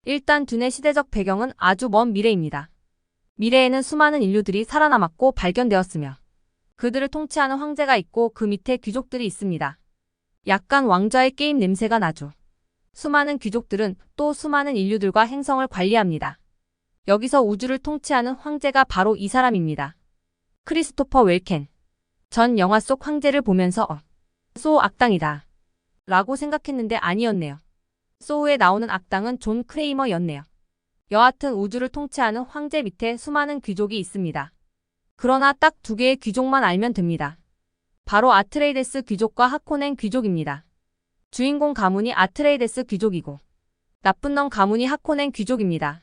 일단 듄의 시대적 배경은 아주 먼 미래입니다. 미래에는 수많은 인류들이 살아남았고 발견되었으며 그들을 통치하는 황제가 있고 그 밑에 귀족들이 있습니다. 약간 왕좌의 게임 냄새가 나죠. 수많은 귀족들은 또 수많은 인류들과 행성을 관리합니다. 여기서 우주를 통치하는 황제가 바로 이 사람입니다. 크리스토퍼 웰켄. 전 영화 속 황제를 보면서 소우 악당이다 라고 생각했는데 아니었네요. 소우에 나오는 악당은 존 크레이머였네요. 여하튼 우주를 통치하는 황제 밑에 수많은 귀족이 있습니다. 그러나 딱 두 개의 귀족만 알면 됩니다. 바로 아트레이데스 귀족과 하코넨 귀족입니다. 주인공 가문이 아트레이데스 귀족이고 나쁜 놈 가문이 하코넨 귀족입니다.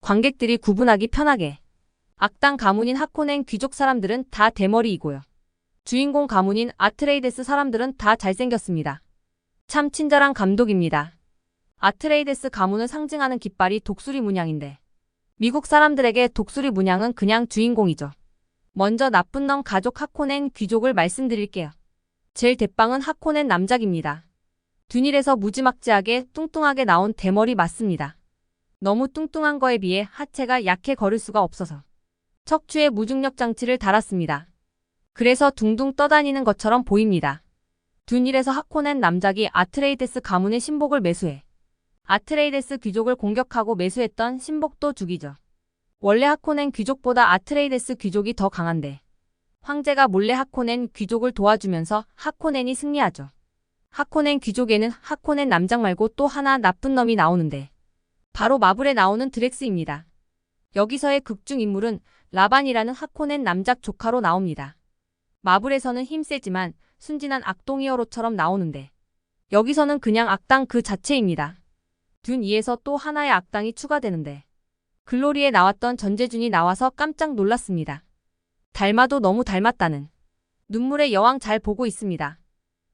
관객들이 구분하기 편하게 악당 가문인 하코넨 귀족 사람들은 다 대머리이고요. 주인공 가문인 아트레이데스 사람들은 다 잘생겼습니다. 참 친절한 감독입니다. 아트레이데스 가문을 상징하는 깃발이 독수리 문양인데 미국 사람들에게 독수리 문양은 그냥 주인공이죠. 먼저 나쁜 놈 가족 하코넨 귀족을 말씀드릴게요. 제일 대빵은 하코넨 남작입니다. 듄일에서 무지막지하게 뚱뚱하게 나온 대머리 맞습니다. 너무 뚱뚱한 거에 비해 하체가 약해 걸을 수가 없어서 척추에 무중력 장치를 달았습니다. 그래서 둥둥 떠다니는 것처럼 보입니다. 듄일에서 하코넨 남작이 아트레이데스 가문의 신복을 매수해 아트레이데스 귀족을 공격하고 매수했던 신복도 죽이죠. 원래 하코넨 귀족보다 아트레이데스 귀족이 더 강한데 황제가 몰래 하코넨 귀족을 도와주면서 하코넨이 승리하죠. 하코넨 귀족에는 하코넨 남작 말고 또 하나 나쁜 놈이 나오는데 바로 마블에 나오는 드렉스입니다. 여기서의 극중 인물은 라반이라는 하코넨 남작 조카로 나옵니다. 마블에서는 힘세지만 순진한 악동 히어로처럼 나오는데 여기서는 그냥 악당 그 자체입니다. 듄 2에서 또 하나의 악당이 추가되는데 글로리에 나왔던 전재준이 나와서 깜짝 놀랐습니다. 닮아도 너무 닮았다는. 눈물의 여왕 잘 보고 있습니다.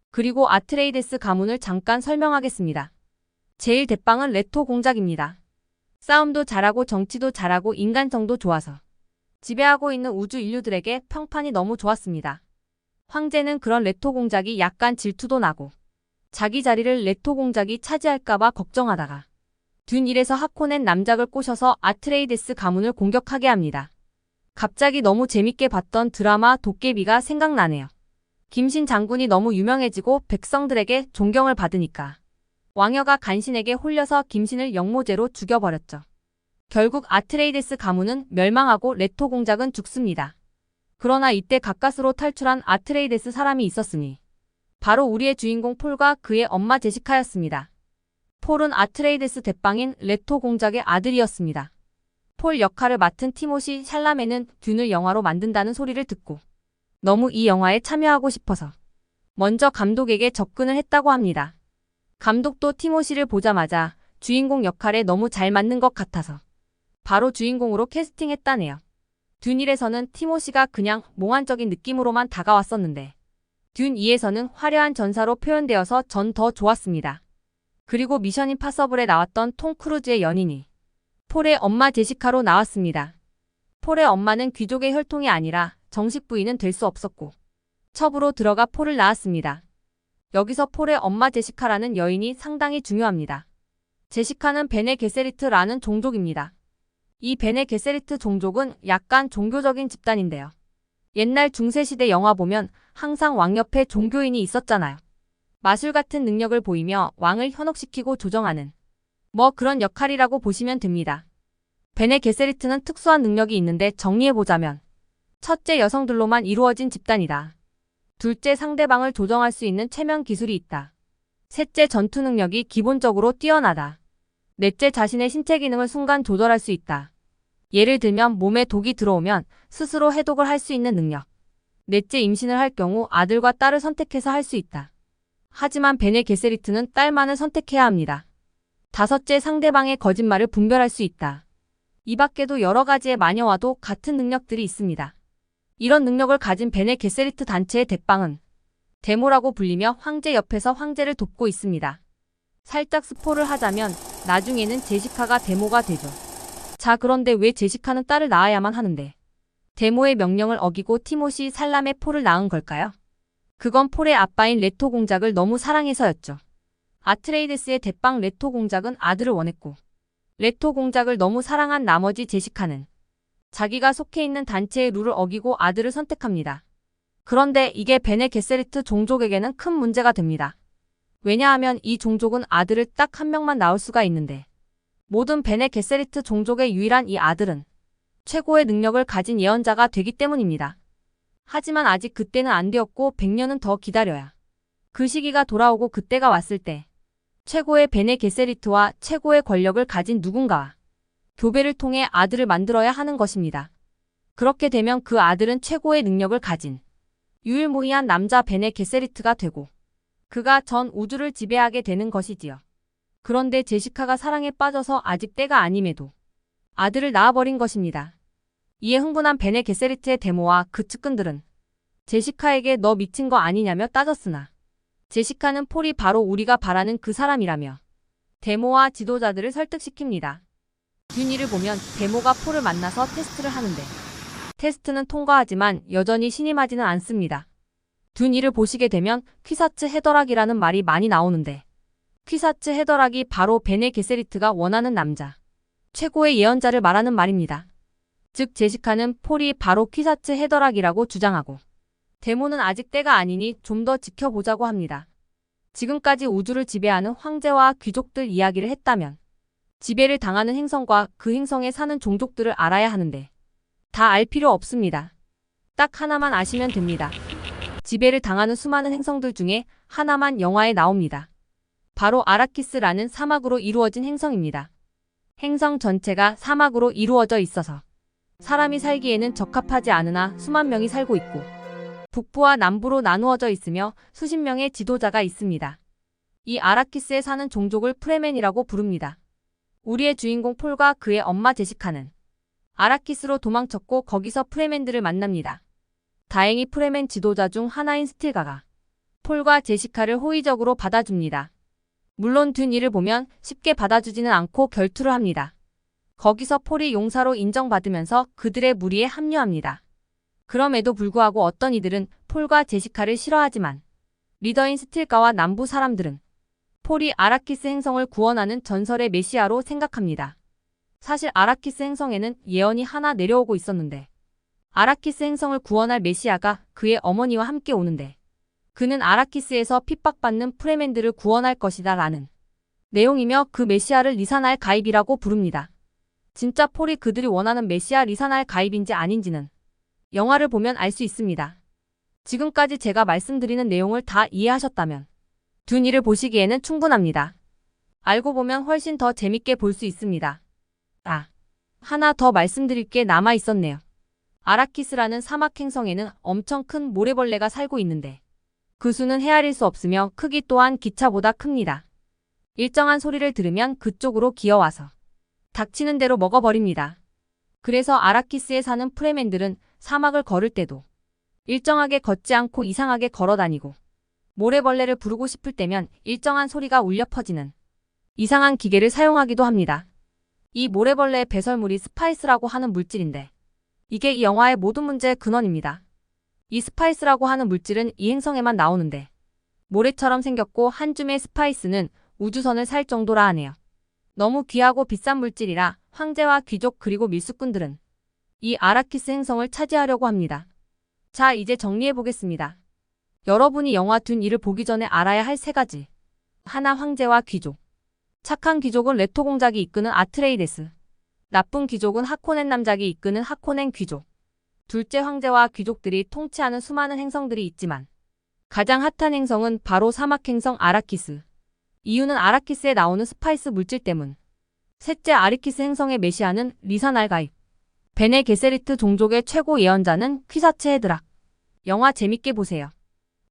그리고 아트레이데스 가문을 잠깐 설명하겠습니다. 제일 대빵은 레토 공작입니다. 싸움도 잘하고 정치도 잘하고 인간성도 좋아서 지배하고 있는 우주 인류들에게 평판이 너무 좋았습니다. 황제는 그런 레토 공작이 약간 질투도 나고 자기 자리를 레토 공작이 차지할까봐 걱정하다가 듄 1에서 하코넨 남작을 꼬셔서 아트레이데스 가문을 공격하게 합니다. 갑자기 너무 재밌게 봤던 드라마 도깨비가 생각나네요. 김신 장군이 너무 유명해지고 백성들에게 존경을 받으니까 왕여가 간신에게 홀려서 김신을 영모제로 죽여버렸죠. 결국 아트레이데스 가문은 멸망하고 레토 공작은 죽습니다. 그러나 이때 가까스로 탈출한 아트레이데스 사람이 있었으니 바로 우리의 주인공 폴과 그의 엄마 제시카였습니다. 폴은 아트레이데스 대빵인 레토 공작의 아들이었습니다. 폴 역할을 맡은 티모시 샬라메는 듄을 영화로 만든다는 소리를 듣고 너무 이 영화에 참여하고 싶어서 먼저 감독에게 접근을 했다고 합니다. 감독도 티모시를 보자마자 주인공 역할에 너무 잘 맞는 것 같아서 바로 주인공으로 캐스팅했다네요. 듄 1에서는 티모시가 그냥 몽환적인 느낌으로만 다가왔었는데 듄 2에서는 화려한 전사로 표현되어서 전 더 좋았습니다. 그리고 미션 임파서블에 나왔던 톰 크루즈의 연인이 폴의 엄마 제시카로 나왔습니다. 폴의 엄마는 귀족의 혈통이 아니라 정식 부인은 될 수 없었고 첩으로 들어가 폴을 낳았습니다. 여기서 폴의 엄마 제시카라는 여인이 상당히 중요합니다. 제시카는 베네 게세리트라는 종족입니다. 이 베네 게세리트 종족은 약간 종교적인 집단인데요. 옛날 중세시대 영화 보면 항상 왕 옆에 종교인이 있었잖아요. 마술 같은 능력을 보이며 왕을 현혹시키고 조정하는 그런 역할이라고 보시면 됩니다. 베네 게세리트는 특수한 능력이 있는데 정리해보자면 첫째 여성들로만 이루어진 집단이다. 둘째 상대방을 조정할 수 있는 체면 기술이 있다. 셋째 전투 능력이 기본적으로 뛰어나다. 넷째 자신의 신체 기능을 순간 조절할 수 있다. 예를 들면 몸에 독이 들어오면 스스로 해독을 할 수 있는 능력. 넷째 임신을 할 경우 아들과 딸을 선택해서 할 수 있다. 하지만 베네 게세리트는 딸만을 선택해야 합니다. 다섯째 상대방의 거짓말을 분별할 수 있다. 이 밖에도 여러 가지의 마녀와도 같은 능력들이 있습니다. 이런 능력을 가진 베네 게세리트 단체의 대빵은 데모라고 불리며 황제 옆에서 황제를 돕고 있습니다. 살짝 스포를 하자면 나중에는 제시카가 데모가 되죠. 자, 그런데 왜 제시카는 딸을 낳아야만 하는데 데모의 명령을 어기고 티모시 살람의 폴을 낳은 걸까요? 그건 폴의 아빠인 레토 공작을 너무 사랑해서였죠. 아트레이데스의 대빵 레토 공작은 아들을 원했고 레토 공작을 너무 사랑한 나머지 제시카는 자기가 속해 있는 단체의 룰을 어기고 아들을 선택합니다. 그런데 이게 베네 게세리트 종족에게는 큰 문제가 됩니다. 왜냐하면 이 종족은 아들을 딱 한 명만 낳을 수가 있는데 모든 베네 게세리트 종족의 유일한 이 아들은 최고의 능력을 가진 예언자가 되기 때문입니다. 하지만 아직 그때는 안 되었고 100년은 더 기다려야 그 시기가 돌아오고 그때가 왔을 때 최고의 베네 게세리트와 최고의 권력을 가진 누군가와 교배를 통해 아들을 만들어야 하는 것입니다. 그렇게 되면 그 아들은 최고의 능력을 가진 유일무이한 남자 베네 게세리트가 되고 그가 전 우주를 지배하게 되는 것이지요. 그런데 제시카가 사랑에 빠져서 아직 때가 아님에도 아들을 낳아버린 것입니다. 이에 흥분한 베네 게세리트의 데모와 그 측근들은 제시카에게 너 미친 거 아니냐며 따졌으나 제시카는 폴이 바로 우리가 바라는 그 사람이라며 데모와 지도자들을 설득시킵니다. 듄이를 보면 데모가 폴을 만나서 테스트를 하는데 테스트는 통과하지만 여전히 신임하지는 않습니다. 듄이를 보시게 되면 퀴사츠 헤더락이라는 말이 많이 나오는데 퀴사츠 헤더락이 바로 베네 게세리트가 원하는 남자, 최고의 예언자를 말하는 말입니다. 즉 제시카는 폴이 바로 퀴사츠 헤더락이라고 주장하고 데모는 아직 때가 아니니 좀 더 지켜보자고 합니다. 지금까지 우주를 지배하는 황제와 귀족들 이야기를 했다면 지배를 당하는 행성과 그 행성에 사는 종족들을 알아야 하는데 다 알 필요 없습니다. 딱 하나만 아시면 됩니다. 지배를 당하는 수많은 행성들 중에 하나만 영화에 나옵니다. 바로 아라키스라는 사막으로 이루어진 행성입니다. 행성 전체가 사막으로 이루어져 있어서 사람이 살기에는 적합하지 않으나 수만 명이 살고 있고 북부와 남부로 나누어져 있으며 수십 명의 지도자가 있습니다. 이 아라키스에 사는 종족을 프레멘이라고 부릅니다. 우리의 주인공 폴과 그의 엄마 제시카는 아라키스로 도망쳤고 거기서 프레멘들을 만납니다. 다행히 프레멘 지도자 중 하나인 스틸가가 폴과 제시카를 호의적으로 받아줍니다. 물론 듄이를 보면 쉽게 받아주지는 않고 결투를 합니다. 거기서 폴이 용사로 인정받으면서 그들의 무리에 합류합니다. 그럼에도 불구하고 어떤 이들은 폴과 제시카를 싫어하지만 리더인 스틸가와 남부 사람들은 폴이 아라키스 행성을 구원하는 전설의 메시아로 생각합니다. 사실 아라키스 행성에는 예언이 하나 내려오고 있었는데 아라키스 행성을 구원할 메시아가 그의 어머니와 함께 오는데 그는 아라키스에서 핍박받는 프레멘들을 구원할 것이다 라는 내용이며 그 메시아를 리사날 가입이라고 부릅니다. 진짜 폴이 그들이 원하는 메시아 리사날 가입인지 아닌지는 영화를 보면 알 수 있습니다. 지금까지 제가 말씀드리는 내용을 다 이해하셨다면 듄이를 보시기에는 충분합니다. 알고 보면 훨씬 더 재밌게 볼 수 있습니다. 하나 더 말씀드릴 게 남아 있었네요. 아라키스라는 사막 행성에는 엄청 큰 모래벌레가 살고 있는데 그 수는 헤아릴 수 없으며 크기 또한 기차보다 큽니다. 일정한 소리를 들으면 그쪽으로 기어와서 닥치는 대로 먹어버립니다. 그래서 아라키스에 사는 프레멘들은 사막을 걸을 때도 일정하게 걷지 않고 이상하게 걸어다니고 모래벌레를 부르고 싶을 때면 일정한 소리가 울려 퍼지는 이상한 기계를 사용하기도 합니다. 이 모래벌레의 배설물이 스파이스라고 하는 물질인데 이게 이 영화의 모든 문제의 근원입니다. 이 스파이스라고 하는 물질은 이 행성에만 나오는데 모래처럼 생겼고 한 줌의 스파이스는 우주선을 살 정도라 하네요. 너무 귀하고 비싼 물질이라 황제와 귀족 그리고 밀수꾼들은 이 아라키스 행성을 차지하려고 합니다. 자, 이제 정리해보겠습니다. 여러분이 영화 듄이를 보기 전에 알아야 할 3가지. 하나, 황제와 귀족. 착한 귀족은 레토 공작이 이끄는 아트레이데스. 나쁜 귀족은 하코넨 남작이 이끄는 하코넨 귀족. 둘째, 황제와 귀족들이 통치하는 수많은 행성들이 있지만 가장 핫한 행성은 바로 사막 행성 아라키스. 이유는 아라키스에 나오는 스파이스 물질 때문. 셋째, 아리키스 행성의 메시아는 리사날 가입. 베네 게세리트 종족의 최고 예언자는 퀴사츠 헤드락. 영화 재밌게 보세요.